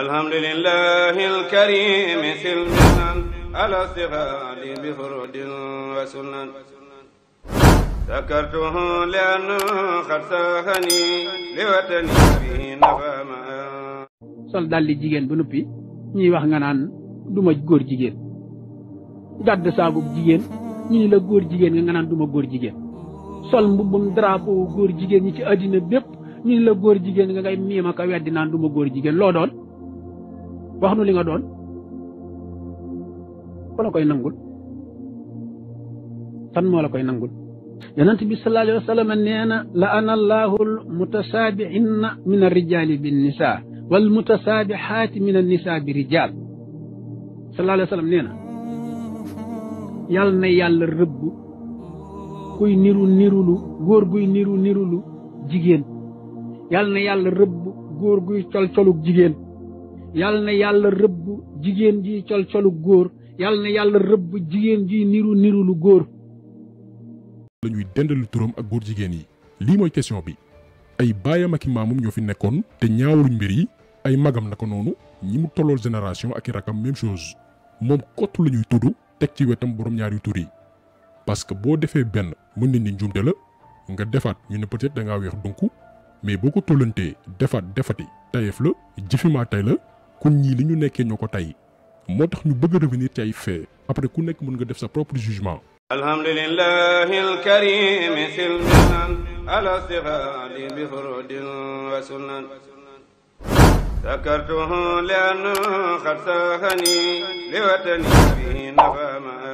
الحمد لله الكريم سلمنا على استغال بفرود وسنن ذكرته لأنه قد ساخني لوطني به نفى ما sol dal li jigéen ba noppi ñuy wax nga naan duma góor jigéen gàdd saabub jigéen ñu ni la góor jigéen nga naan duma góor jigéen sol mbubbum drapeau góor jigéen ñi ci àddina bépp ñu ni la góor jigéen nga ngay miima ka weddi naan duma góor jigéen loo doon wax nu li nga doon ko la koy nangul tan moo la koy nangul yonent bi sallallahu alayhi wa sallam nee na la ana allahu almutasaabihinna min arrijali bin nisa wal mutasaabihaati min annisa bi rijal sallallahu alayhi wa sallam nee na yàlla na yàlla rëbb kuy nirulu góor guy nirulu jigéen yàlla na yàlla rëbb góor guy colug jigéen yàlla na yàlla rëbb jigéen ji colug góor yàlla na yàlla rëbb jigéen ji nirulu góor. la ñuy dendalu turam ak góor jigéen yi lii mooy question bi ay baayam ak i maamam ñoo fi nekkoon te ñaawluñ mbir yi ay magam naka noonu ñi mu tollool génération ak i rakam même chose moom kott la ñuy tudd teg ci wetam borom ñaari tur yi parce que boo defee benn mën nañ ni njuumte la nga defaat ñu ne peut-être da ngaa weex donc mais boo ko tollantee defati tayeef la jëfimaa tay la kon ñii li ñu nekkee ñoo ko tay moo tax ñu bëgg a revenir ci ay fait après ku nekk mën nga def sa propre jugement. alhamdulillahi alkarim silminan ala istihadi bi furudin wa sunan ذكرته لأنه قد ساخني لوطني به نفى ما